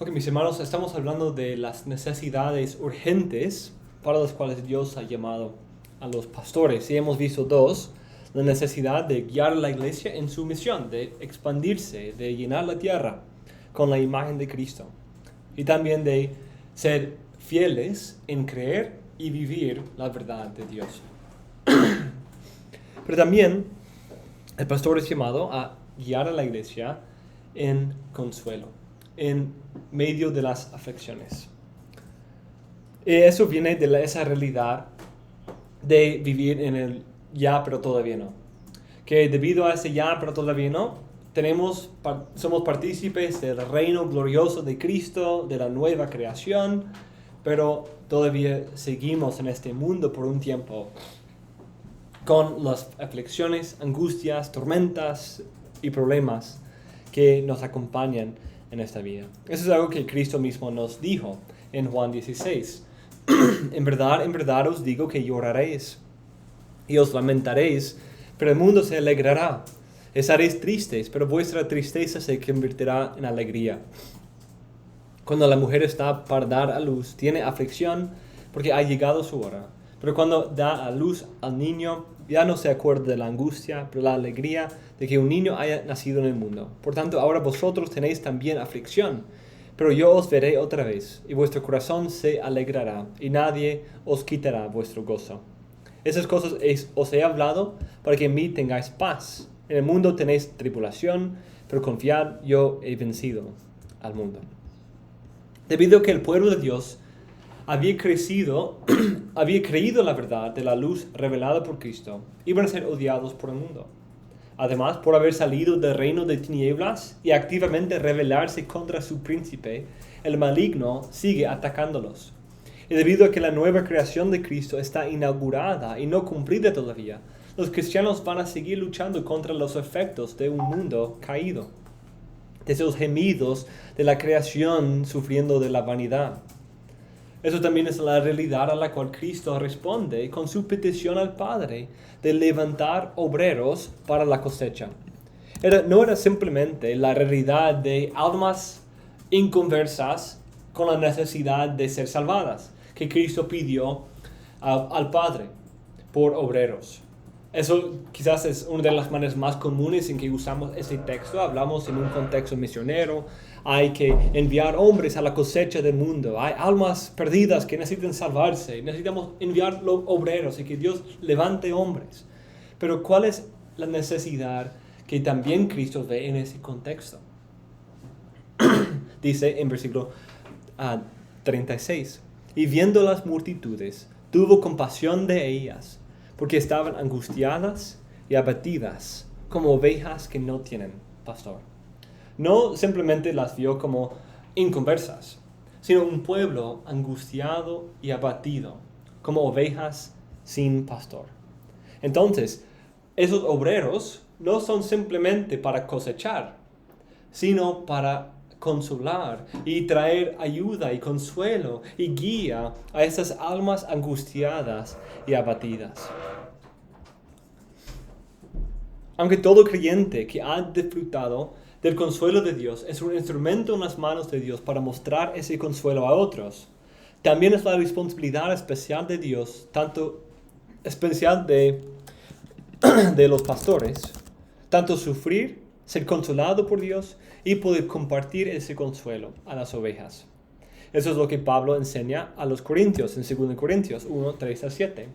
Ok, mis hermanos, estamos hablando de las necesidades urgentes para las cuales Dios ha llamado a los pastores. Y hemos visto dos: la necesidad de guiar a la iglesia en su misión, de expandirse, de llenar la tierra con la imagen de Cristo. Y también de ser fieles en creer y vivir la verdad de Dios. Pero también el pastor es llamado a guiar a la iglesia en consuelo, en medio de las aflicciones. Y eso viene de esa realidad de vivir en el ya pero todavía no. Que debido a ese ya pero todavía no, somos partícipes del reino glorioso de Cristo, de la nueva creación, pero todavía seguimos en este mundo por un tiempo con las aflicciones, angustias, tormentas y problemas que nos acompañan en esta vida. Eso es algo que Cristo mismo nos dijo en Juan 16. En verdad os digo que lloraréis y os lamentaréis, pero el mundo se alegrará. Estaréis tristes, pero vuestra tristeza se convertirá en alegría. Cuando la mujer está para dar a luz, tiene aflicción porque ha llegado su hora. Pero cuando da a luz al niño, ya no se acuerda de la angustia, pero la alegría de que un niño haya nacido en el mundo. Por tanto, ahora vosotros tenéis también aflicción, pero yo os veré otra vez, y vuestro corazón se alegrará, y nadie os quitará vuestro gozo. Esas cosas os he hablado para que en mí tengáis paz. En el mundo tenéis tribulación, pero confiad, yo he vencido al mundo. Debido a que el pueblo de Dios había creído la verdad de la luz revelada por Cristo, iban a ser odiados por el mundo. Además, por haber salido del reino de tinieblas y activamente rebelarse contra su príncipe, el maligno sigue atacándolos. Y debido a que la nueva creación de Cristo está inaugurada y no cumplida todavía, los cristianos van a seguir luchando contra los efectos de un mundo caído, de esos gemidos de la creación sufriendo de la vanidad. Eso también es la realidad a la cual Cristo responde con su petición al Padre de levantar obreros para la cosecha. No era simplemente la realidad de almas inconversas con la necesidad de ser salvadas, que Cristo pidió al Padre por obreros. Eso quizás es una de las maneras más comunes en que usamos este texto. Hablamos en un contexto misionero. Hay que enviar hombres a la cosecha del mundo. Hay almas perdidas que necesitan salvarse. Necesitamos enviar obreros y que Dios levante hombres. Pero ¿cuál es la necesidad que también Cristo ve en ese contexto? Dice en versículo 36. Y viendo las multitudes, tuvo compasión de ellas, porque estaban angustiadas y abatidas, como ovejas que no tienen pastor. No simplemente las vio como inconversas, sino un pueblo angustiado y abatido, como ovejas sin pastor. Entonces, esos obreros no son simplemente para cosechar, sino para consolar y traer ayuda y consuelo y guía a esas almas angustiadas y abatidas. Aunque todo creyente que ha disfrutado del consuelo de Dios es un instrumento en las manos de Dios para mostrar ese consuelo a otros, también es la responsabilidad especial de Dios, tanto especial de los pastores, tanto sufrir, ser consolado por Dios y poder compartir ese consuelo a las ovejas. Eso es lo que Pablo enseña a los corintios en 2 Corintios 1, 3-7.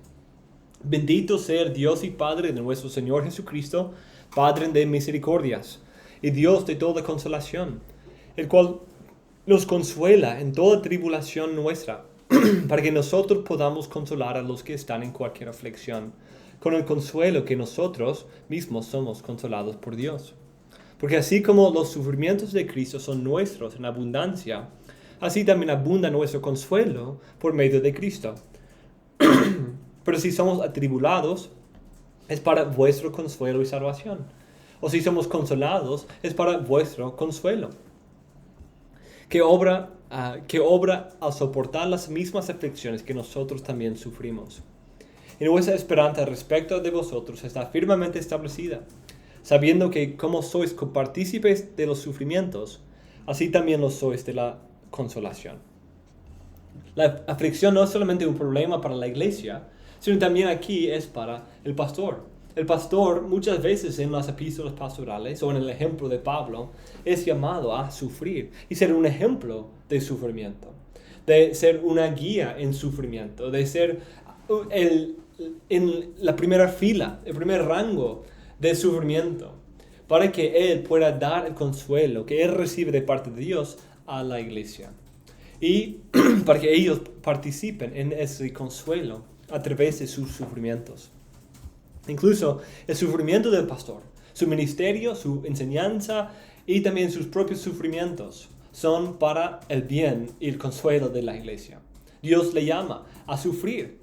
Bendito sea el Dios y Padre de nuestro Señor Jesucristo, Padre de misericordias y Dios de toda consolación, el cual nos consuela en toda tribulación nuestra, para que nosotros podamos consolar a los que están en cualquier aflicción, con el consuelo que nosotros mismos somos consolados por Dios. Porque así como los sufrimientos de Cristo son nuestros en abundancia, así también abunda nuestro consuelo por medio de Cristo. Pero si somos atribulados, es para vuestro consuelo y salvación. O si somos consolados, es para vuestro consuelo. Que obra al soportar las mismas aflicciones que nosotros también sufrimos. Y nuestra esperanza respecto de vosotros está firmemente establecida, sabiendo que como sois copartícipes de los sufrimientos, así también lo sois de la consolación. La aflicción no es solamente un problema para la iglesia, sino también aquí es para el pastor. El pastor muchas veces en las epístolas pastorales o en el ejemplo de Pablo es llamado a sufrir y ser un ejemplo de sufrimiento, de ser una guía en sufrimiento, de ser en la primera fila, el primer rango de sufrimiento, para que Él pueda dar el consuelo que Él recibe de parte de Dios a la iglesia. Y para que ellos participen en ese consuelo a través de sus sufrimientos. Incluso el sufrimiento del pastor, su ministerio, su enseñanza y también sus propios sufrimientos son para el bien y el consuelo de la iglesia. Dios le llama a sufrir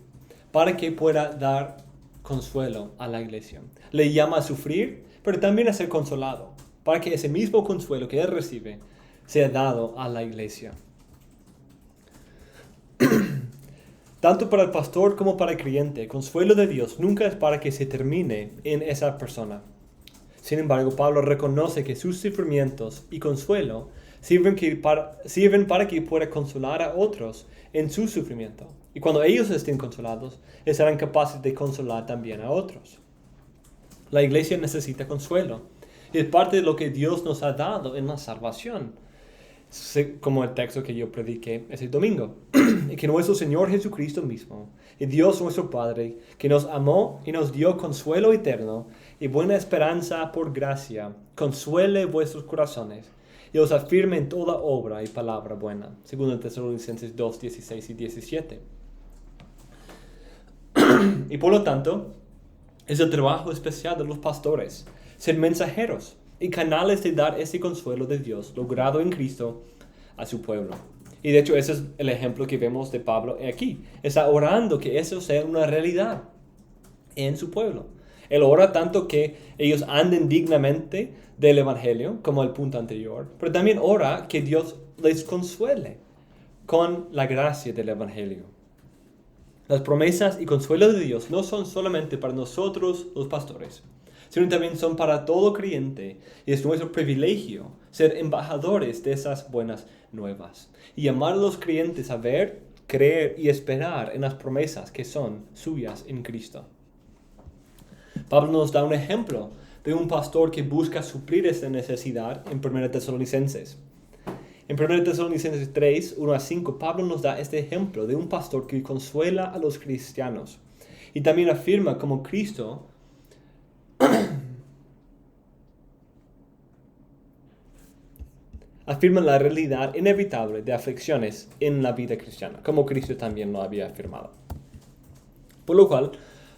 para que pueda dar consuelo a la iglesia. Le llama a sufrir, pero también a ser consolado, para que ese mismo consuelo que Él recibe sea dado a la iglesia. Tanto para el pastor como para el creyente, el consuelo de Dios nunca es para que se termine en esa persona. Sin embargo, Pablo reconoce que sus sufrimientos y consuelo sirven para que pueda consolar a otros en su sufrimiento. Y cuando ellos estén consolados, serán capaces de consolar también a otros. La iglesia necesita consuelo. Y es parte de lo que Dios nos ha dado en la salvación. Como el texto que yo prediqué ese domingo. Y que nuestro Señor Jesucristo mismo, y Dios nuestro Padre, que nos amó y nos dio consuelo eterno y buena esperanza por gracia, consuele vuestros corazones y os afirme en toda obra y palabra buena. Segundo Tesalonicenses 2, 16 y 17. Y por lo tanto, es el trabajo especial de los pastores, ser mensajeros y canales de dar ese consuelo de Dios logrado en Cristo a su pueblo. Y de hecho ese es el ejemplo que vemos de Pablo aquí. Está orando que eso sea una realidad en su pueblo. Él ora tanto que ellos anden dignamente del Evangelio, como el punto anterior, pero también ora que Dios les consuele con la gracia del Evangelio. Las promesas y consuelo de Dios no son solamente para nosotros los pastores, sino también son para todo creyente, y es nuestro privilegio ser embajadores de esas buenas nuevas y llamar a los creyentes a ver, creer y esperar en las promesas que son suyas en Cristo. Pablo nos da un ejemplo de un pastor que busca suplir esta necesidad en 1 Tesalonicenses. En 1 Tesalonicenses 3, 1 a 5, Pablo nos da este ejemplo de un pastor que consuela a los cristianos y también afirma como Cristo afirma la realidad inevitable de aflicciones en la vida cristiana, como Cristo también lo había afirmado. Por lo cual,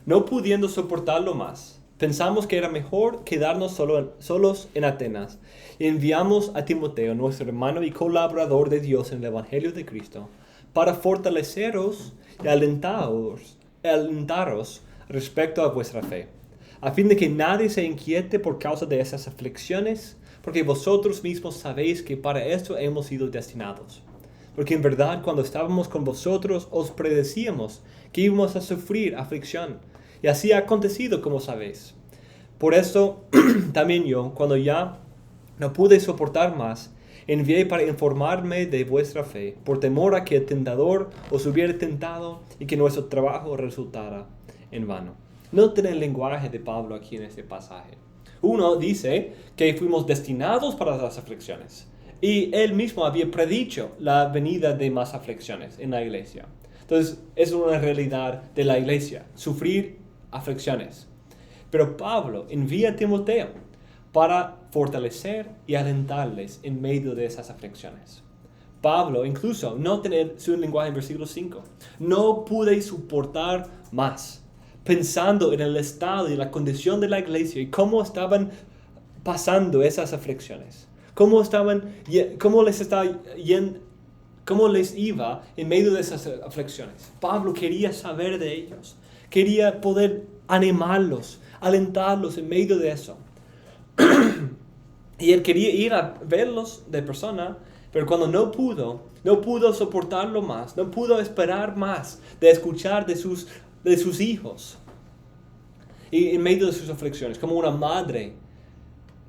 no pudiendo soportarlo más, pensamos que era mejor quedarnos solos en Atenas y enviamos a Timoteo, nuestro hermano y colaborador de Dios en el Evangelio de Cristo, para fortaleceros y alentaros respecto a vuestra fe, a fin de que nadie se inquiete por causa de esas aflicciones, porque vosotros mismos sabéis que para esto hemos sido destinados. Porque en verdad cuando estábamos con vosotros os predecíamos que íbamos a sufrir aflicción, y así ha acontecido como sabéis. Por esto también yo, cuando ya no pude soportar más, envié para informarme de vuestra fe, por temor a que el tentador os hubiera tentado y que nuestro trabajo resultara en vano. Noten el lenguaje de Pablo aquí en este pasaje. Uno dice que fuimos destinados para las aflicciones. Y él mismo había predicho la venida de más aflicciones en la iglesia. Entonces, es una realidad de la iglesia, sufrir aflicciones. Pero Pablo envía a Timoteo para fortalecer y alentarles en medio de esas aflicciones. Pablo, incluso, noten su lenguaje en versículo 5. No pude soportar más. Pensando en el estado y la condición de la iglesia y cómo estaban pasando esas aflicciones. Cómo les iba en medio de esas aflicciones. Pablo quería saber de ellos. Quería poder animarlos, alentarlos en medio de eso. Y él quería ir a verlos de persona, pero cuando no pudo soportarlo más, no pudo esperar más de escuchar de sus hijos. Y en medio de sus aflicciones, como una madre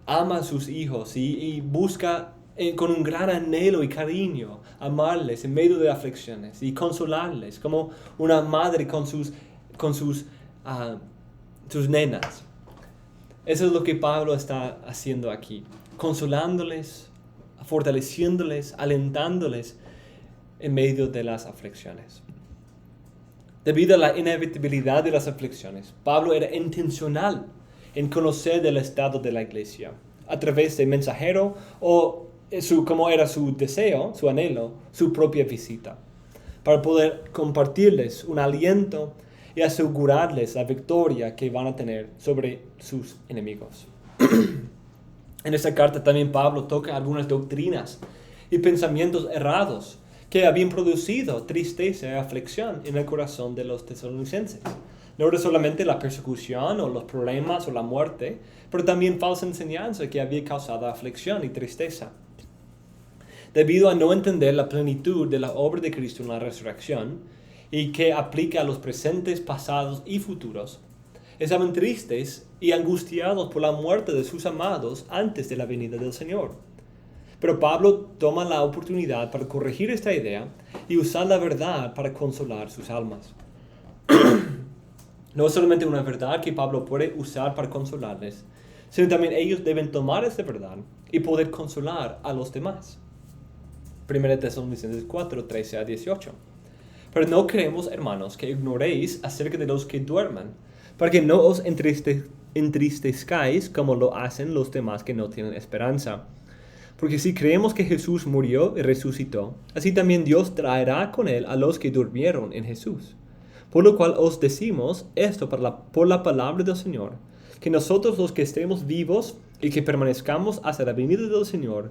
ama a sus hijos y busca con un gran anhelo y cariño, amarles en medio de aflicciones y consolarles como una madre con sus nenas. Eso es lo que Pablo está haciendo aquí, consolándoles, fortaleciéndoles, alentándoles en medio de las aflicciones. Debido a la inevitabilidad de las aflicciones, Pablo era intencional en conocer del estado de la iglesia a través de mensajero o como era su deseo, su anhelo, su propia visita, para poder compartirles un aliento y asegurarles la victoria que van a tener sobre sus enemigos. En esta carta también Pablo toca algunas doctrinas y pensamientos errados que habían producido tristeza y aflicción en el corazón de los tesalonicenses. No era solamente la persecución o los problemas o la muerte, pero también falsa enseñanza que había causado aflicción y tristeza. Debido a no entender la plenitud de la obra de Cristo en la resurrección y que aplica a los presentes, pasados y futuros, estaban tristes y angustiados por la muerte de sus amados antes de la venida del Señor. Pero Pablo toma la oportunidad para corregir esta idea y usar la verdad para consolar sus almas. No es solamente una verdad que Pablo puede usar para consolarles, sino también ellos deben tomar esta verdad y poder consolar a los demás. 1 Tesalonicenses 4, 13 a 18. Pero no queremos, hermanos, que ignoréis acerca de los que duermen, para que no os entristezcáis como lo hacen los demás que no tienen esperanza. Porque si creemos que Jesús murió y resucitó, así también Dios traerá con él a los que durmieron en Jesús. Por lo cual os decimos esto por la palabra del Señor, que nosotros los que estemos vivos y que permanezcamos hasta la venida del Señor,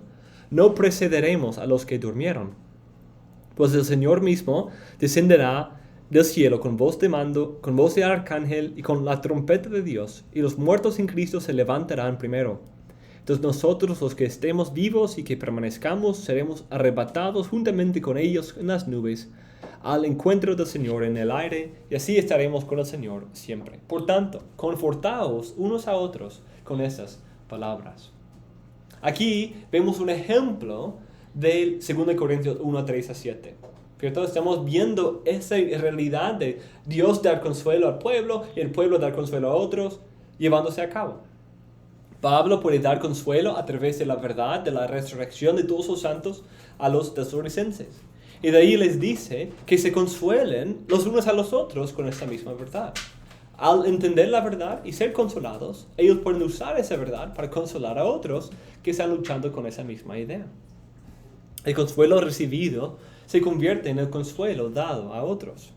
no precederemos a los que durmieron. Pues el Señor mismo descenderá del cielo con voz de mando, con voz de arcángel y con la trompeta de Dios, y los muertos en Cristo se levantarán primero. Entonces nosotros los que estemos vivos y que permanezcamos seremos arrebatados juntamente con ellos en las nubes al encuentro del Señor en el aire, y así estaremos con el Señor siempre. Por tanto, confortaos unos a otros con estas palabras. Aquí vemos un ejemplo del 2 Corintios 1, 3 a 7. ¿Cierto? Estamos viendo esa realidad de Dios dar consuelo al pueblo y el pueblo dar consuelo a otros, llevándose a cabo. Pablo puede dar consuelo a través de la verdad de la resurrección de todos los santos a los tesalonicenses. Y de ahí les dice que se consuelen los unos a los otros con esta misma verdad. Al entender la verdad y ser consolados, ellos pueden usar esa verdad para consolar a otros que están luchando con esa misma idea. El consuelo recibido se convierte en el consuelo dado a otros.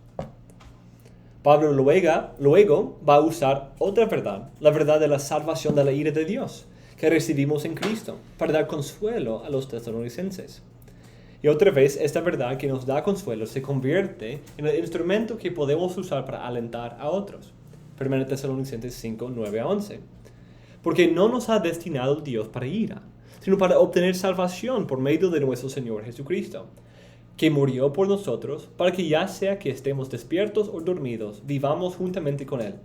Pablo luego va a usar otra verdad, la verdad de la salvación de la ira de Dios, que recibimos en Cristo, para dar consuelo a los tesalonicenses. Y otra vez, esta verdad que nos da consuelo se convierte en el instrumento que podemos usar para alentar a otros. 1 Tesalonicenses 5, 9 a 11. Porque no nos ha destinado Dios para ira, sino para obtener salvación por medio de nuestro Señor Jesucristo, que murió por nosotros, para que ya sea que estemos despiertos o dormidos, vivamos juntamente con Él.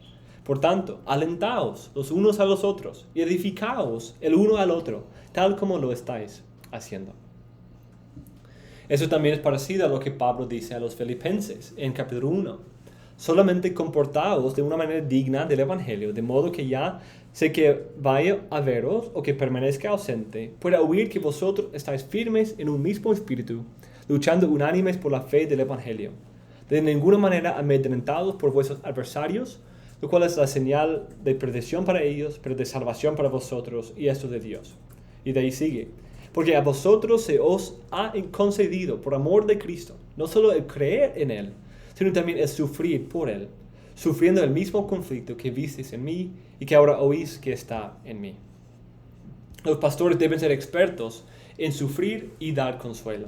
Por tanto, alentaos los unos a los otros y edificaos el uno al otro, tal como lo estáis haciendo. Eso también es parecido a lo que Pablo dice a los filipenses en capítulo 1. Solamente comportaos de una manera digna del Evangelio, de modo que ya sea que vaya a veros o que permanezca ausente, pueda oír que vosotros estáis firmes en un mismo espíritu, luchando unánimes por la fe del Evangelio, de ninguna manera amedrentados por vuestros adversarios, lo cual es la señal de perdición para ellos, pero de salvación para vosotros, y esto de Dios. Y de ahí sigue. Porque a vosotros se os ha concedido, por amor de Cristo, no solo el creer en Él, sino también el sufrir por Él, sufriendo el mismo conflicto que visteis en mí y que ahora oís que está en mí. Los pastores deben ser expertos en sufrir y dar consuelo.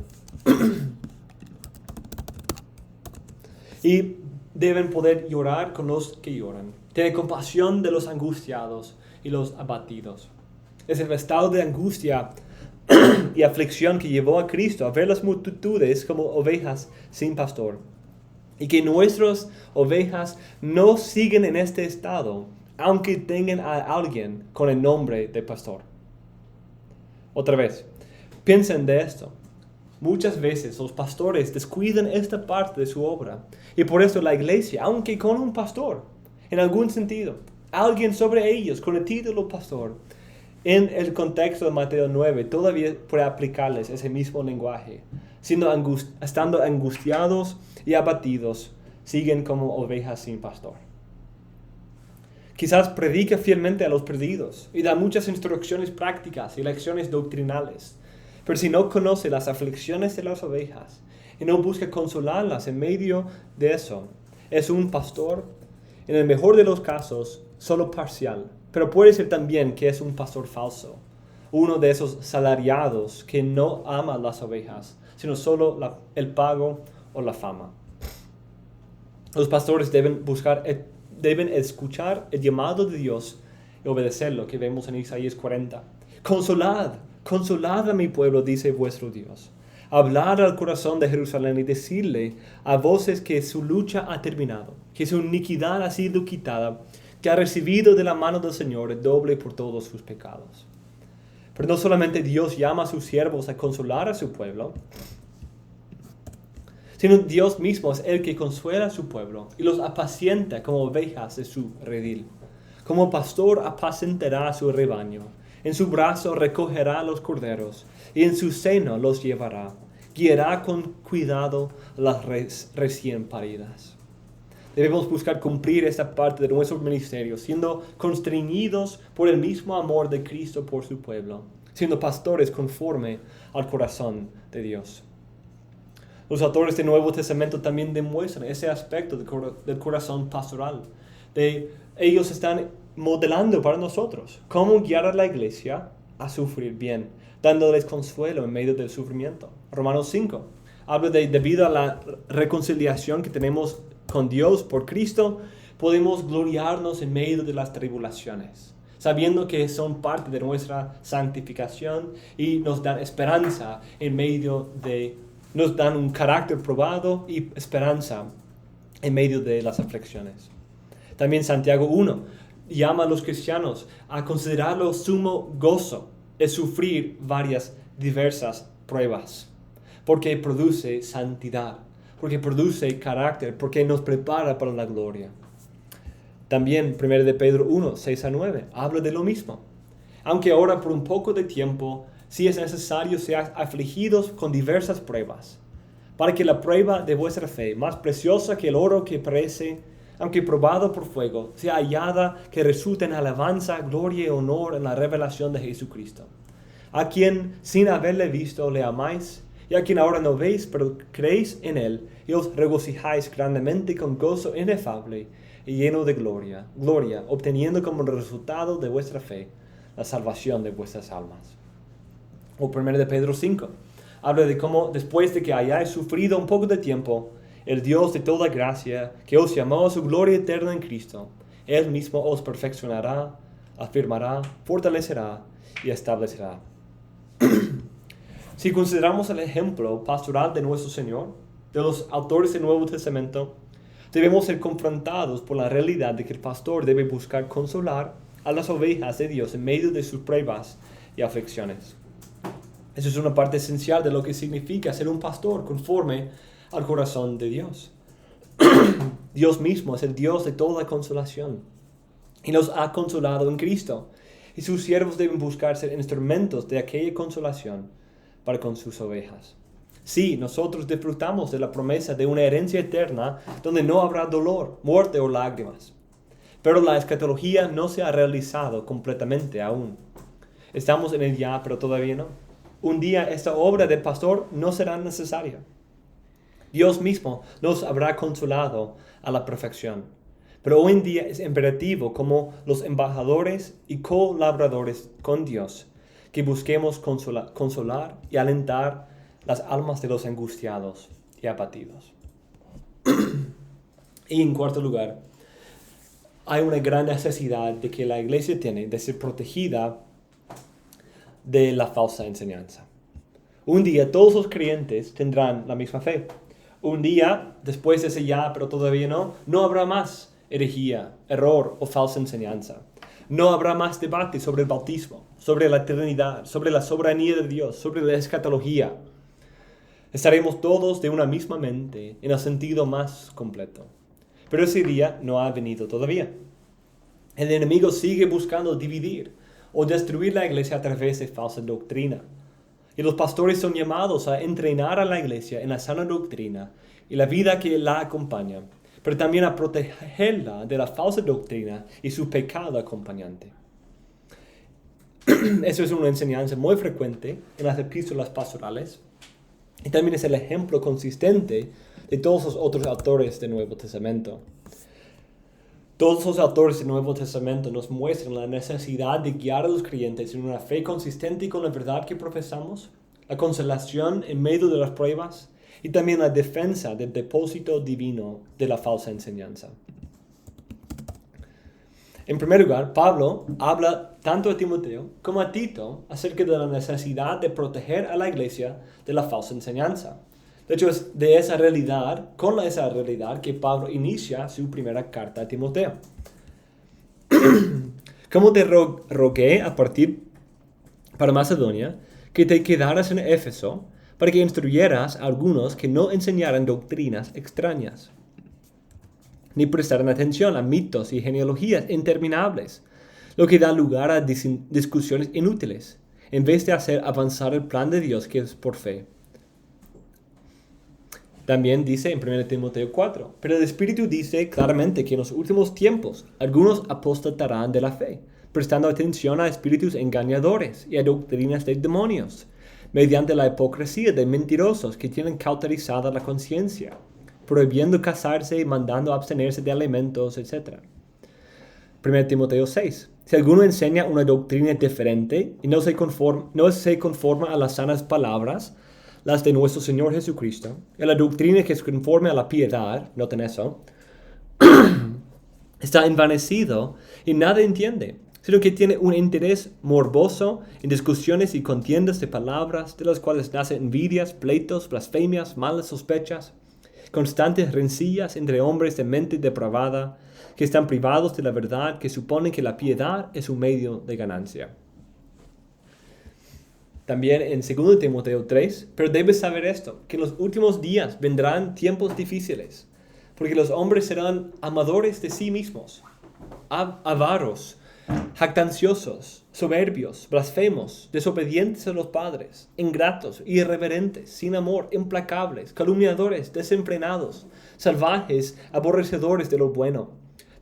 Y deben poder llorar con los que lloran, tener compasión de los angustiados y los abatidos. Es el estado de angustia y aflicción que llevó a Cristo a ver las multitudes como ovejas sin pastor. Y que nuestras ovejas no siguen en este estado, aunque tengan a alguien con el nombre de pastor. Otra vez, Piensen de esto. Muchas veces los pastores descuidan esta parte de su obra. Y por eso la iglesia, aunque con un pastor, en algún sentido, alguien sobre ellos con el título pastor, en el contexto de Mateo 9, todavía puede aplicarles ese mismo lenguaje. Estando angustiados y abatidos, siguen como ovejas sin pastor. Quizás predica fielmente a los perdidos y da muchas instrucciones prácticas y lecciones doctrinales. Pero si no conoce las aflicciones de las ovejas y no busca consolarlas en medio de eso, es un pastor, en el mejor de los casos, solo parcial. Pero puede ser también que es un pastor falso, uno de esos salariados que no ama las ovejas, sino solo el pago o la fama. Los pastores deben escuchar el llamado de Dios y obedecerlo, que vemos en Isaías 40. Consolad a mi pueblo, dice vuestro Dios. Hablad al corazón de Jerusalén y decirle a voces que su lucha ha terminado, que su iniquidad ha sido quitada, que ha recibido de la mano del Señor el doble por todos sus pecados. Pero no solamente Dios llama a sus siervos a consolar a su pueblo, sino Dios mismo es el que consuela a su pueblo y los apacienta como ovejas de su redil. Como pastor apacentará a su rebaño, en su brazo recogerá los corderos y en su seno los llevará. Guiará con cuidado las recién paridas. Debemos buscar cumplir esta parte de nuestro ministerio, siendo constreñidos por el mismo amor de Cristo por su pueblo, siendo pastores conforme al corazón de Dios. Los autores del Nuevo Testamento también demuestran ese aspecto del corazón pastoral. Ellos están modelando para nosotros cómo guiar a la iglesia a sufrir bien, dándoles consuelo en medio del sufrimiento. Romanos 5 habla de debido a la reconciliación que tenemos con Dios por Cristo, podemos gloriarnos en medio de las tribulaciones, sabiendo que son parte de nuestra santificación y nos dan esperanza nos dan un carácter probado y esperanza en medio de las aflicciones. También Santiago 1 llama a los cristianos a considerarlo sumo gozo el sufrir diversas pruebas, porque produce santidad, porque produce carácter, porque nos prepara para la gloria. También 1 de Pedro 1, 6-9, habla de lo mismo. Aunque ahora por un poco de tiempo, si es necesario, seáis afligidos con diversas pruebas, para que la prueba de vuestra fe, más preciosa que el oro que perece, aunque probado por fuego, sea hallada que resulte en alabanza, gloria y honor en la revelación de Jesucristo, a quien sin haberle visto le amáis, y a quien ahora no veis, pero creéis en él, y os regocijáis grandemente con gozo inefable y lleno de gloria, obteniendo como resultado de vuestra fe la salvación de vuestras almas. O 1 de Pedro 5, habla de cómo después de que hayáis sufrido un poco de tiempo, el Dios de toda gracia, que os llamó a su gloria eterna en Cristo, Él mismo os perfeccionará, afirmará, fortalecerá y establecerá. Si consideramos el ejemplo pastoral de nuestro Señor, de los autores del Nuevo Testamento, debemos ser confrontados por la realidad de que el pastor debe buscar consolar a las ovejas de Dios en medio de sus pruebas y aflicciones. Eso es una parte esencial de lo que significa ser un pastor conforme al corazón de Dios. Dios mismo es el Dios de toda consolación y nos ha consolado en Cristo, y sus siervos deben buscar ser instrumentos de aquella consolación para con sus ovejas. Sí, nosotros disfrutamos de la promesa de una herencia eterna donde no habrá dolor, muerte o lágrimas. Pero la escatología no se ha realizado completamente aún. Estamos en el ya, pero todavía no. Un día esta obra del pastor no será necesaria. Dios mismo nos habrá consolado a la perfección. Pero hoy en día es imperativo como los embajadores y colaboradores con Dios que busquemos consolar y alentar las almas de los angustiados y abatidos. Y en cuarto lugar, hay una gran necesidad de que la iglesia tiene de ser protegida de la falsa enseñanza. Un día todos los creyentes tendrán la misma fe. Un día, después de ese ya, pero todavía no habrá más herejía, error o falsa enseñanza. No habrá más debate sobre el bautismo, sobre la eternidad, sobre la soberanía de Dios, sobre la escatología. Estaremos todos de una misma mente en el sentido más completo. Pero ese día no ha venido todavía. El enemigo sigue buscando dividir o destruir la iglesia a través de falsa doctrina. Y los pastores son llamados a entrenar a la iglesia en la sana doctrina y la vida que la acompaña, pero también a protegerla de la falsa doctrina y su pecado acompañante. Eso es una enseñanza muy frecuente en las epístolas pastorales y también es el ejemplo consistente de todos los otros autores del Nuevo Testamento. Todos los autores del Nuevo Testamento nos muestran la necesidad de guiar a los creyentes en una fe consistente con la verdad que profesamos, la consolación en medio de las pruebas y también la defensa del depósito divino de la falsa enseñanza. En primer lugar, Pablo habla tanto a Timoteo como a Tito acerca de la necesidad de proteger a la iglesia de la falsa enseñanza. De hecho, es de esa realidad, esa realidad que Pablo inicia su primera carta a Timoteo. Como te rogué a partir para Macedonia, que te quedaras en Éfeso, para que instruyeras a algunos que no enseñaran doctrinas extrañas, ni prestaran atención a mitos y genealogías interminables, lo que da lugar a discusiones inútiles, en vez de hacer avanzar el plan de Dios que es por fe. También dice en 1 Timoteo 4, pero el Espíritu dice claramente que en los últimos tiempos algunos apostatarán de la fe, prestando atención a espíritus engañadores y a doctrinas de demonios, mediante la hipocresía de mentirosos que tienen cauterizada la conciencia, prohibiendo casarse y mandando abstenerse de alimentos, etc. 1 Timoteo 6. Si alguno enseña una doctrina diferente y no se conforma a las sanas palabras, las de nuestro Señor Jesucristo, y la doctrina que es conforme a la piedad, noten eso, está envanecido y nada entiende, sino que tiene un interés morboso en discusiones y contiendas de palabras, de las cuales nacen envidias, pleitos, blasfemias, malas sospechas, constantes rencillas entre hombres de mente depravada, que están privados de la verdad, que suponen que la piedad es un medio de ganancia. También en 2 Timoteo 3, pero debes saber esto, que en los últimos días vendrán tiempos difíciles, porque los hombres serán amadores de sí mismos, avaros, jactanciosos, soberbios, blasfemos, desobedientes a los padres, ingratos, irreverentes, sin amor, implacables, calumniadores, desenfrenados, salvajes, aborrecedores de lo bueno,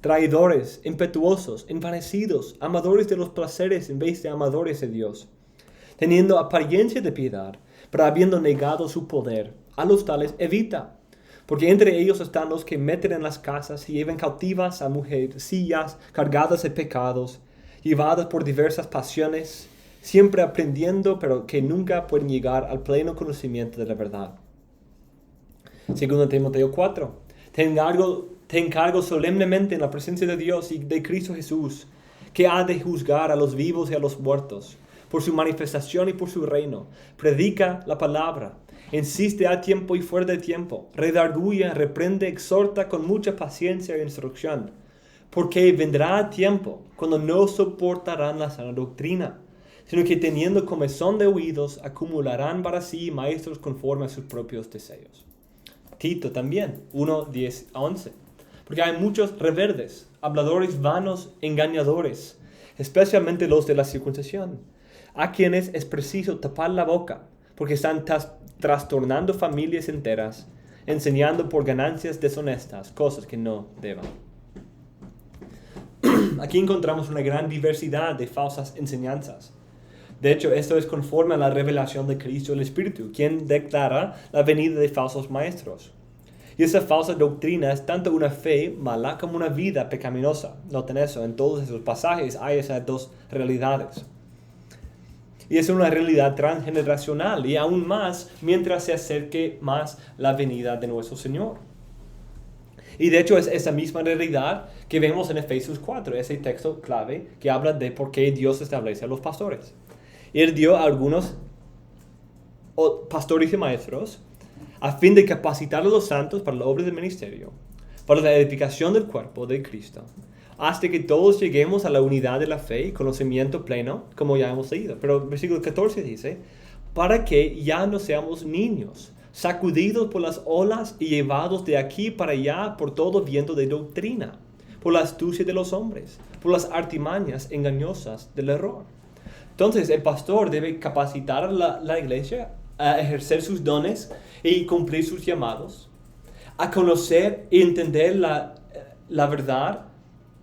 traidores, impetuosos, envanecidos, amadores de los placeres en vez de amadores de Dios, teniendo apariencia de piedad, pero habiendo negado su poder, a los tales evita. Porque entre ellos están los que meten en las casas y llevan cautivas a mujercillas cargadas de pecados, llevadas por diversas pasiones, siempre aprendiendo, pero que nunca pueden llegar al pleno conocimiento de la verdad. 2 Timoteo 4. Te encargo solemnemente en la presencia de Dios y de Cristo Jesús, que ha de juzgar a los vivos y a los muertos, por su manifestación y por su reino. Predica la palabra. Insiste a tiempo y fuera de tiempo. Redarguye, reprende, exhorta con mucha paciencia e instrucción. Porque vendrá tiempo cuando no soportarán la sana doctrina, sino que teniendo comezón de oídos, acumularán para sí maestros conforme a sus propios deseos. Tito también, 1:10-11. Porque hay muchos reverdes, habladores vanos, engañadores, especialmente los de la circuncisión, a quienes es preciso tapar la boca, porque están trastornando familias enteras, enseñando por ganancias deshonestas cosas que no deban. Aquí encontramos una gran diversidad de falsas enseñanzas. De hecho, esto es conforme a la revelación de Cristo el Espíritu, quien declara la venida de falsos maestros. Y esa falsa doctrina es tanto una fe mala como una vida pecaminosa. Noten eso, en todos esos pasajes hay esas dos realidades. Y es una realidad transgeneracional y aún más mientras se acerque más la venida de nuestro Señor. Y de hecho es esa misma realidad que vemos en Efesios 4, ese texto clave que habla de por qué Dios establece a los pastores. Él dio a algunos pastores y maestros a fin de capacitar a los santos para la obra del ministerio, para la edificación del cuerpo de Cristo, hasta que todos lleguemos a la unidad de la fe y conocimiento pleno, como ya hemos leído. Pero versículo 14 dice, para que ya no seamos niños, sacudidos por las olas y llevados de aquí para allá por todo viento de doctrina, por la astucia de los hombres, por las artimañas engañosas del error. Entonces, el pastor debe capacitar a la iglesia a ejercer sus dones y cumplir sus llamados, a conocer y entender la verdad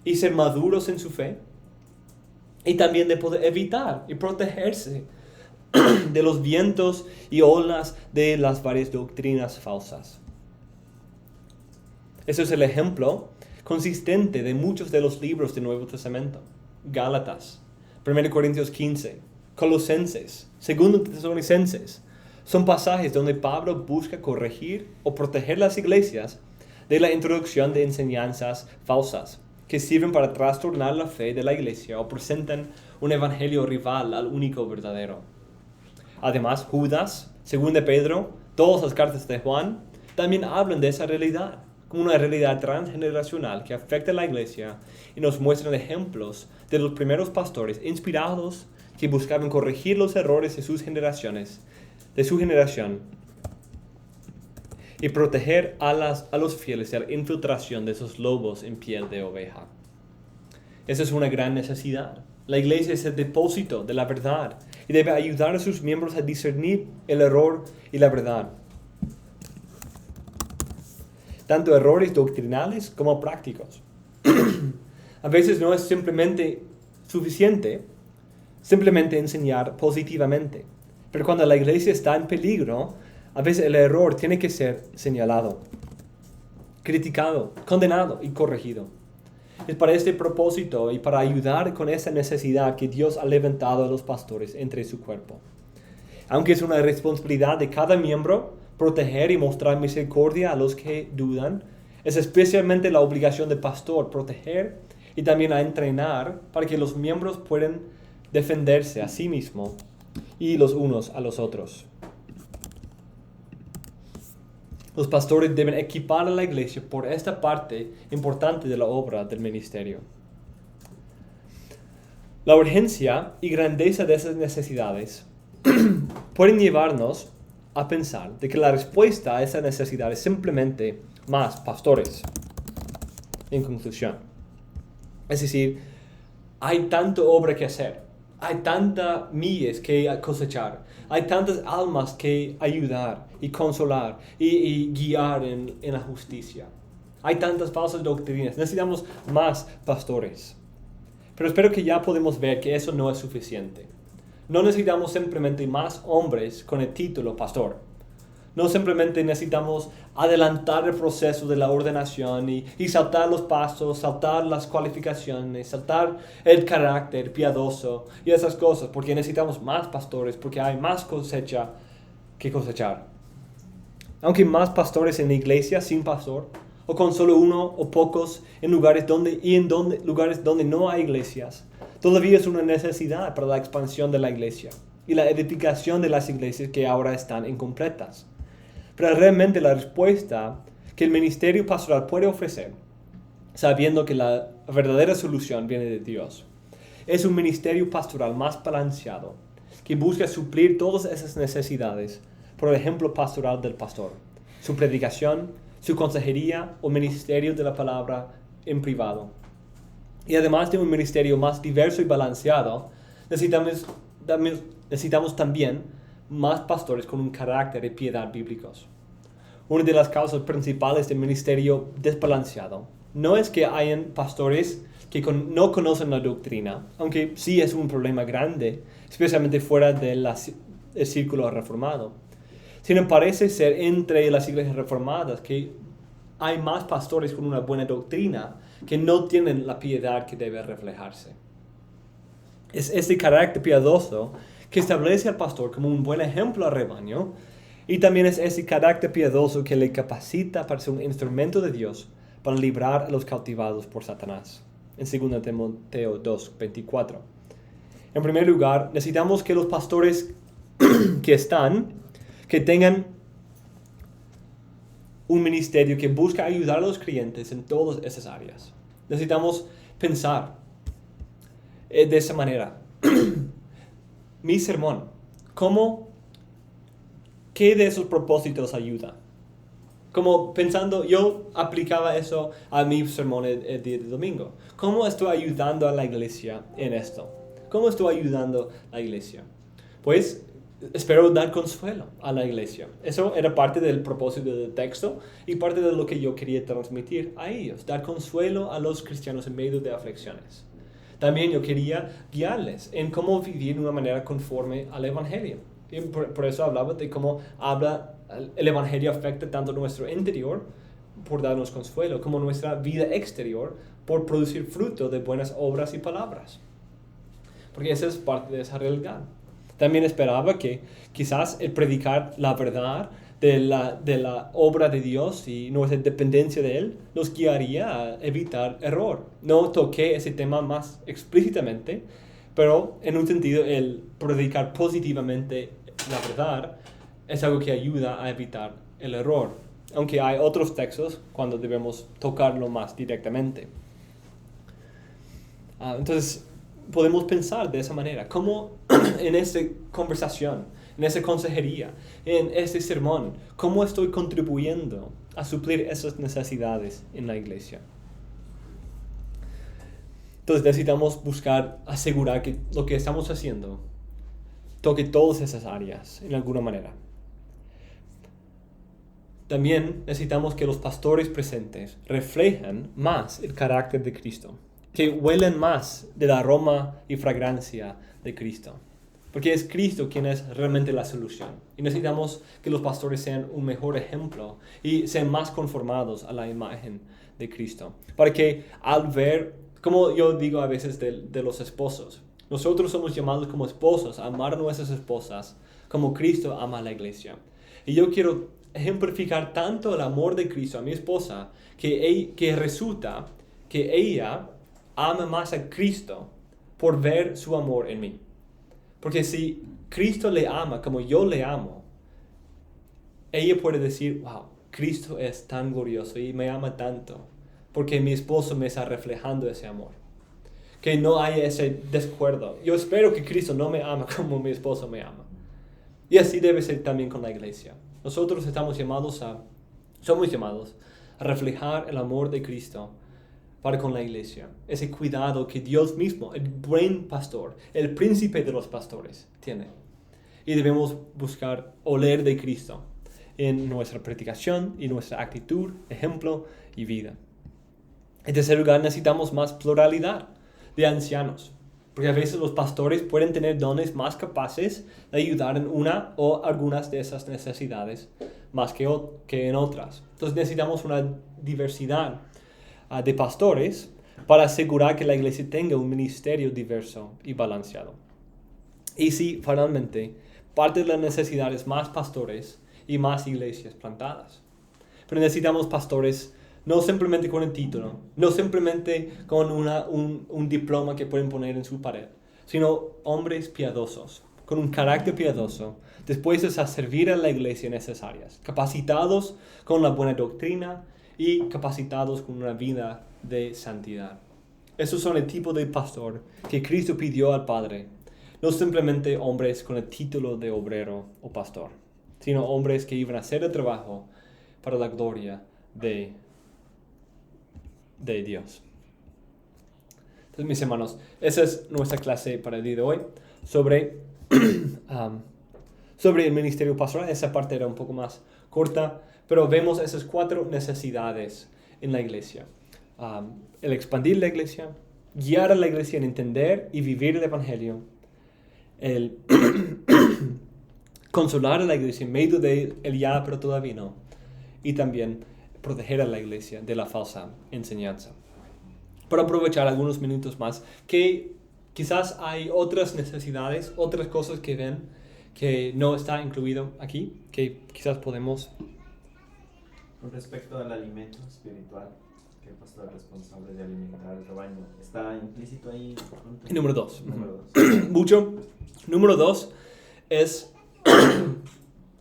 y ser maduros en su fe, y también de poder evitar y protegerse de los vientos y olas de las varias doctrinas falsas. Ese es el ejemplo consistente de muchos de los libros del Nuevo Testamento. Gálatas, 1 Corintios 15, Colosenses, 2 Tesalonicenses. Son pasajes donde Pablo busca corregir o proteger las iglesias de la introducción de enseñanzas falsas que sirven para trastornar la fe de la iglesia o presentan un evangelio rival al único verdadero. Además, Judas, 2 de Pedro, todas las cartas de Juan, también hablan de esa realidad, como una realidad transgeneracional que afecta a la iglesia y nos muestran ejemplos de los primeros pastores inspirados que buscaban corregir los errores de sus generaciones, de su generación, y proteger a los fieles de la infiltración de esos lobos en piel de oveja. Esa es una gran necesidad. La iglesia es el depósito de la verdad y debe ayudar a sus miembros a discernir el error y la verdad, tanto errores doctrinales como prácticos. A veces no es suficiente simplemente enseñar positivamente, pero cuando la iglesia está en peligro, a veces el error tiene que ser señalado, criticado, condenado y corregido. Es para este propósito y para ayudar con esa necesidad que Dios ha levantado a los pastores entre su cuerpo. Aunque es una responsabilidad de cada miembro proteger y mostrar misericordia a los que dudan, es especialmente la obligación del pastor proteger y también a entrenar para que los miembros puedan defenderse a sí mismos y los unos a los otros. Los pastores deben equipar a la iglesia por esta parte importante de la obra del ministerio. La urgencia y grandeza de esas necesidades pueden llevarnos a pensar de que la respuesta a esa necesidad es simplemente más pastores. En conclusión, es decir, hay tanta obra que hacer, hay tantas millas que cosechar, hay tantas almas que ayudar y consolar y guiar en la justicia. Hay tantas falsas doctrinas, necesitamos más pastores. Pero espero que ya podemos ver que eso no es suficiente. No necesitamos simplemente más hombres con el título pastor. No simplemente necesitamos adelantar el proceso de la ordenación y saltar los pasos, saltar las cualificaciones, saltar el carácter piadoso y esas cosas, porque necesitamos más pastores, porque hay más cosecha que cosechar. Aunque más pastores en la iglesia sin pastor, o con solo uno o pocos en lugares donde no hay iglesias, todavía es una necesidad para la expansión de la iglesia y la edificación de las iglesias que ahora están incompletas. Pero realmente la respuesta que el ministerio pastoral puede ofrecer, sabiendo que la verdadera solución viene de Dios, es un ministerio pastoral más balanceado, que busca suplir todas esas necesidades por el ejemplo pastoral del pastor, su predicación, su consejería o ministerio de la palabra en privado. Y además de un ministerio más diverso y balanceado, necesitamos también más pastores con un carácter de piedad bíblicos. Una de las causas principales del ministerio desbalanceado no es que hayan pastores que no conocen la doctrina, aunque sí es un problema grande, especialmente fuera del círculo reformado, sino parece ser entre las iglesias reformadas que hay más pastores con una buena doctrina que no tienen la piedad que debe reflejarse. Es este carácter piadoso que establece al pastor como un buen ejemplo al rebaño, y también es ese carácter piadoso que le capacita para ser un instrumento de Dios para librar a los cautivados por Satanás. En 2 Timoteo 2:24. En primer lugar, necesitamos que los pastores que tengan un ministerio que busca ayudar a los creyentes en todas esas áreas. Necesitamos pensar de esa manera. Mi sermón, ¿qué de esos propósitos ayuda? Como pensando, yo aplicaba eso a mi sermón el día de domingo. ¿Cómo estoy ayudando a la iglesia en esto? ¿Cómo estoy ayudando a la iglesia? Pues espero dar consuelo a la iglesia. Eso era parte del propósito del texto y parte de lo que yo quería transmitir a ellos. Dar consuelo a los cristianos en medio de aflicciones. También yo quería guiarles en cómo vivir de una manera conforme al Evangelio. Y por eso hablaba de cómo el Evangelio afecta tanto nuestro interior por darnos consuelo, como nuestra vida exterior por producir fruto de buenas obras y palabras. Porque esa es parte de esa realidad. También esperaba que quizás el predicar la verdad de la obra de Dios y nuestra dependencia de Él nos guiaría a evitar error. No toqué ese tema más explícitamente, pero en un sentido el predicar positivamente la verdad es algo que ayuda a evitar el error. Aunque hay otros textos cuando debemos tocarlo más directamente. Entonces, podemos pensar de esa manera. ¿Cómo en esta conversación, en esa consejería, en este sermón, cómo estoy contribuyendo a suplir esas necesidades en la iglesia? Entonces necesitamos buscar asegurar que lo que estamos haciendo toque todas esas áreas en alguna manera. También necesitamos que los pastores presentes reflejen más el carácter de Cristo, que huelen más del aroma y fragancia de Cristo. Porque es Cristo quien es realmente la solución. Y necesitamos que los pastores sean un mejor ejemplo y sean más conformados a la imagen de Cristo. Para que al ver, como yo digo a veces de los esposos, nosotros somos llamados como esposos a amar a nuestras esposas como Cristo ama a la iglesia. Y yo quiero ejemplificar tanto el amor de Cristo a mi esposa que resulta que ella ama más a Cristo por ver su amor en mí. Porque si Cristo le ama como yo le amo, ella puede decir, wow, Cristo es tan glorioso y me ama tanto, porque mi esposo me está reflejando ese amor. Que no haya ese descuerdo. Yo espero que Cristo no me ama como mi esposo me ama. Y así debe ser también con la iglesia. Nosotros somos llamados a reflejar el amor de Cristo para con la iglesia. Ese cuidado que Dios mismo, el buen pastor, el príncipe de los pastores, tiene. Y debemos buscar oler de Cristo en nuestra predicación y nuestra actitud, ejemplo y vida. En tercer lugar, necesitamos más pluralidad de ancianos. Porque a veces los pastores pueden tener dones más capaces de ayudar en una o algunas de esas necesidades más que en otras. Entonces necesitamos una diversidad de pastores para asegurar que la iglesia tenga un ministerio diverso y balanceado. Y sí, finalmente, parte de la necesidad es más pastores y más iglesias plantadas. Pero necesitamos pastores no simplemente con el título, no simplemente con un diploma que pueden poner en su pared, sino hombres piadosos, con un carácter piadoso, dispuestos a servir a la iglesia en esas áreas, capacitados con la buena doctrina y capacitados con una vida de santidad. Esos son el tipo de pastor que Cristo pidió al Padre, no simplemente hombres con el título de obrero o pastor, sino hombres que iban a hacer el trabajo para la gloria de Dios. Entonces, mis hermanos, esa es nuestra clase para el día de hoy sobre el ministerio pastoral. Esa parte era un poco más corta, pero vemos esas 4 necesidades en la iglesia. El expandir la iglesia, guiar a la iglesia en entender y vivir el evangelio, el consolar a la iglesia en medio de el ya pero todavía no, y también proteger a la iglesia de la falsa enseñanza. Para aprovechar algunos minutos más, que quizás hay otras necesidades, otras cosas que ven que no está incluido aquí, que quizás podemos... Con respecto al alimento espiritual, que el pastor es responsable de alimentar el rebaño, ¿está implícito ahí? Número 2. Número 2. Mucho. Número 2 es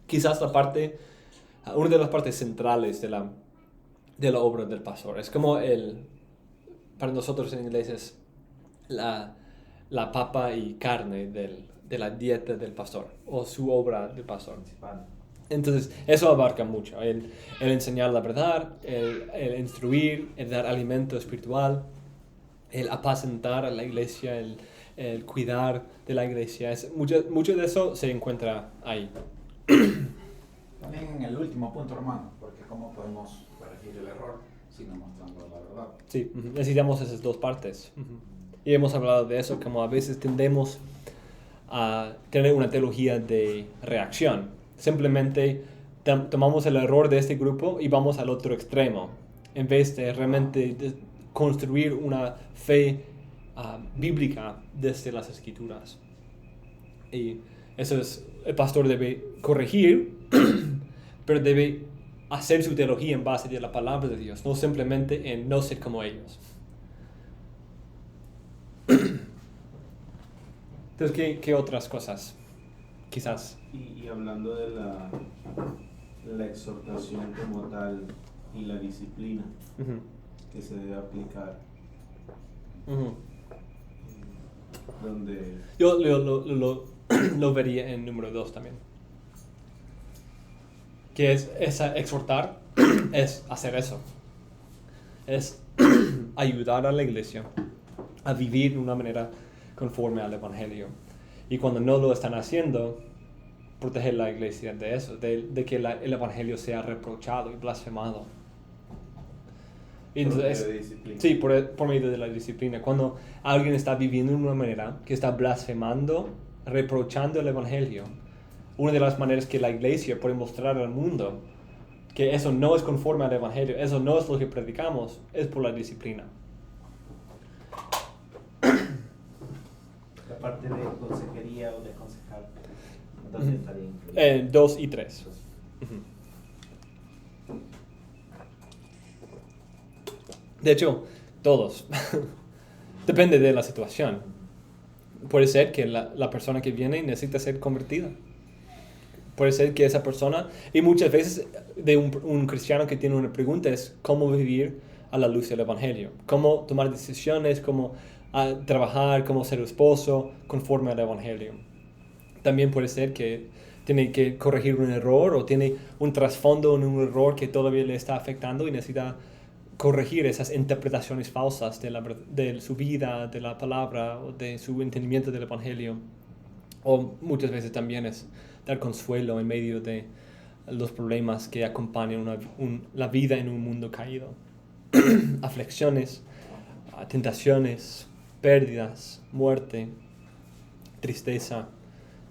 quizás una de las partes centrales de la obra del pastor. Es como para nosotros en inglés es la papa y carne de la dieta del pastor o su obra del pastor. Principal. Entonces, eso abarca mucho, el enseñar la verdad, el instruir, el dar alimento espiritual, el apacentar a la iglesia, el cuidar de la iglesia. Mucho de eso se encuentra ahí. También en el último punto, hermano, porque cómo podemos corregir el error sino mostrando la verdad. Sí, necesitamos esas dos partes. Y hemos hablado de eso, como a veces tendemos a tener una teología de reacción. Simplemente tomamos el error de este grupo y vamos al otro extremo, en vez de realmente construir una fe bíblica desde las Escrituras. Y eso es, el pastor debe corregir, pero debe hacer su teología en base de la palabra de Dios, no simplemente en no ser como ellos. Entonces, ¿qué otras cosas? Quizás. Y hablando de la exhortación como tal y la disciplina que se debe aplicar, donde Yo lo vería en número 2 también. Que es exhortar, es hacer eso. Es ayudar a la iglesia a vivir de una manera conforme al Evangelio. Y cuando no lo están haciendo, proteger la iglesia de eso, de que el Evangelio sea reprochado y blasfemado. Y entonces, por medio de disciplina. sí, por medio de la disciplina. Cuando alguien está viviendo de una manera que está blasfemando, reprochando el Evangelio, una de las maneras que la iglesia puede mostrar al mundo que eso no es conforme al Evangelio, eso no es lo que predicamos, es por la disciplina. La parte de consejería o de aconsejar, ¿dónde estaría incluido? 2 y 3. De hecho, todos. Depende de la situación. Puede ser que la persona que viene necesita ser convertida. Puede ser que esa persona, y muchas veces de un cristiano que tiene una pregunta es cómo vivir a la luz del Evangelio, cómo tomar decisiones, cómo trabajar, cómo ser esposo conforme al Evangelio. También puede ser que tiene que corregir un error o tiene un trasfondo en un error que todavía le está afectando y necesita corregir esas interpretaciones falsas de su vida, de la palabra o de su entendimiento del Evangelio. O muchas veces también es dar consuelo en medio de los problemas que acompañan la vida en un mundo caído. Aflicciones, tentaciones, pérdidas, muerte, tristeza,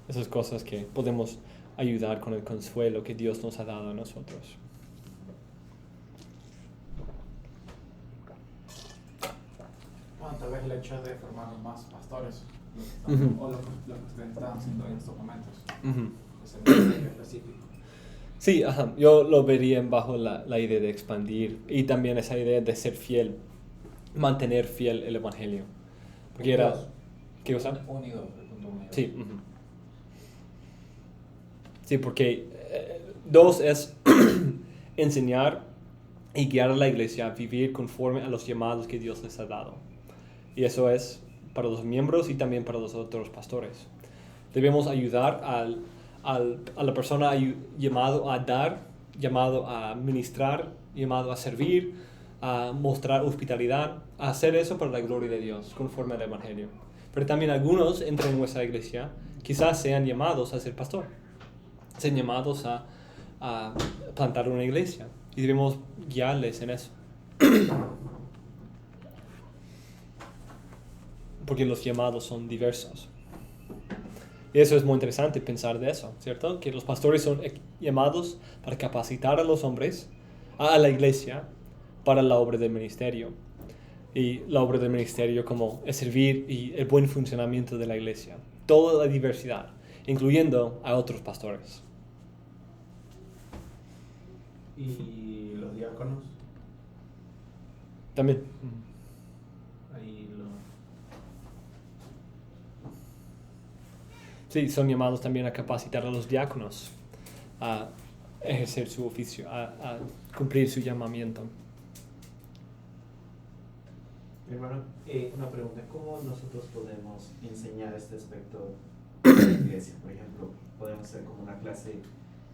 esas cosas que podemos ayudar con el consuelo que Dios nos ha dado a nosotros. Bueno, tal vez el hecho de formar más pastores, o lo que ustedes están haciendo en estos momentos, es el ministerio específico. Sí, yo lo vería bajo la idea de expandir y también esa idea de ser fiel, mantener fiel el Evangelio. Porque era... ¿Qué cosa? Unido, el punto unido. Sí. Sí, porque 2 es enseñar y guiar a la iglesia a vivir conforme a los llamados que Dios les ha dado. Y eso es para los miembros y también para los otros pastores. Debemos ayudar a la persona llamado a dar, llamado a ministrar, llamado a servir, a mostrar hospitalidad, a hacer eso para la gloria de Dios, conforme al Evangelio. Pero también algunos entran en nuestra iglesia, quizás sean llamados a ser pastor, sean llamados a plantar una iglesia, y debemos guiarles en eso. Porque los llamados son diversos. Y eso es muy interesante pensar de eso, ¿cierto? Que los pastores son llamados para capacitar a los hombres, a la iglesia, para la obra del ministerio. Y la obra del ministerio como es servir y el buen funcionamiento de la iglesia. Toda la diversidad, incluyendo a otros pastores. y los diáconos, También. ahí Sí, son llamados también a capacitar a los diáconos a ejercer su oficio, a cumplir su llamamiento. Hermano, una pregunta, ¿cómo nosotros podemos enseñar este aspecto de la iglesia? Por ejemplo, podemos hacer como una clase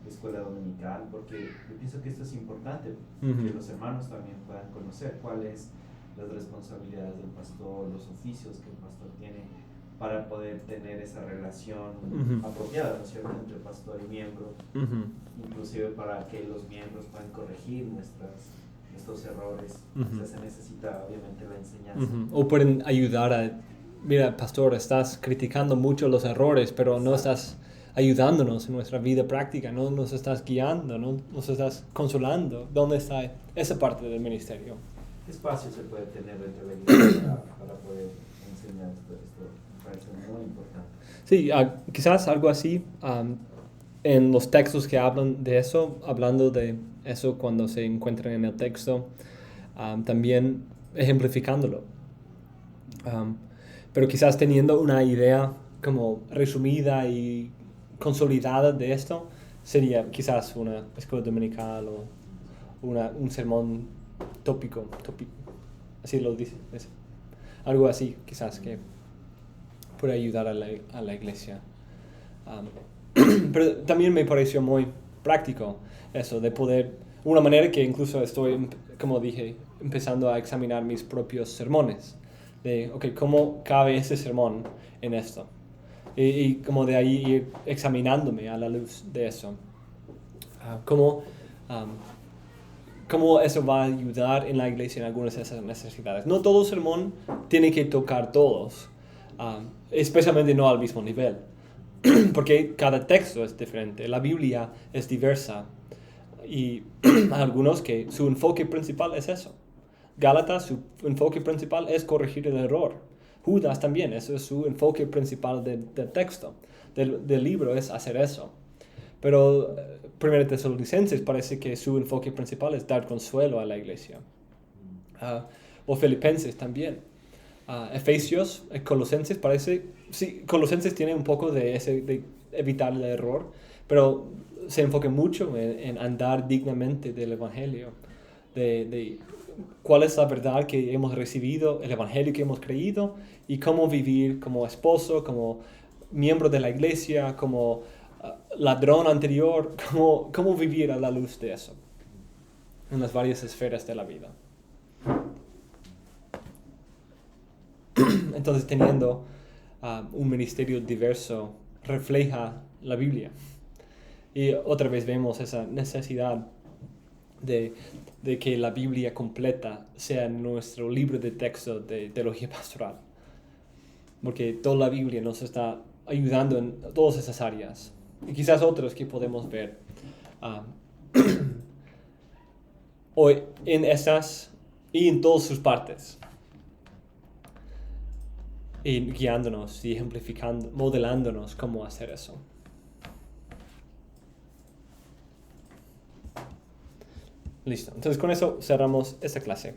de escuela dominical, porque yo pienso que esto es importante, que los hermanos también puedan conocer cuáles las responsabilidades del pastor, los oficios que el pastor tiene, para poder tener esa relación apropiada, ¿no es cierto?, entre pastor y miembro, inclusive para que los miembros puedan corregir nuestros errores. O sea, se necesita obviamente la enseñanza. O pueden ayudar a, mira, pastor, estás criticando mucho los errores, pero no estás ayudándonos en nuestra vida práctica, no nos estás guiando, no nos estás consolando. ¿Dónde está esa parte del ministerio? ¿Qué espacio se puede tener dentro de la iglesia para poder enseñar esto? Me parece muy importante. Sí, quizás algo así, en los textos que hablan de eso, hablando de eso cuando se encuentran en el texto, también ejemplificándolo. Pero quizás teniendo una idea como resumida y consolidada de esto, sería quizás una escuela dominical o un sermón tópico, así lo dice, algo así quizás que puede ayudar a la iglesia. Pero también me pareció muy práctico eso de poder, una manera que incluso estoy, como dije, empezando a examinar mis propios sermones, de, ¿cómo cabe ese sermón en esto? Y como de ahí ir examinándome a la luz de eso. ¿Cómo eso va a ayudar en la iglesia en algunas de esas necesidades? No todo sermón tiene que tocar todos, especialmente no al mismo nivel, porque cada texto es diferente, la Biblia es diversa, y algunos que su enfoque principal es eso. Gálatas, su enfoque principal es corregir el error. Judas también, eso es su enfoque principal del texto, del libro, es hacer eso. Pero 1 Tesalonicenses parece que su enfoque principal es dar consuelo a la iglesia. O Filipenses también. Efesios, Colosenses parece, sí, Colosenses tiene un poco de evitar el error, pero se enfoca mucho en andar dignamente del evangelio, de cuál es la verdad que hemos recibido, el evangelio que hemos creído, y cómo vivir como esposo, como miembro de la iglesia, como ladrón anterior, cómo vivir a la luz de eso en las varias esferas de la vida. Entonces, teniendo un ministerio diverso refleja la Biblia. Y otra vez vemos esa necesidad de que la Biblia completa sea nuestro libro de texto de teología pastoral. Porque toda la Biblia nos está ayudando en todas esas áreas. Y quizás otras que podemos ver hoy en esas y en todas sus partes. Y guiándonos y ejemplificando, modelándonos cómo hacer eso. Listo. Entonces con eso cerramos esta clase.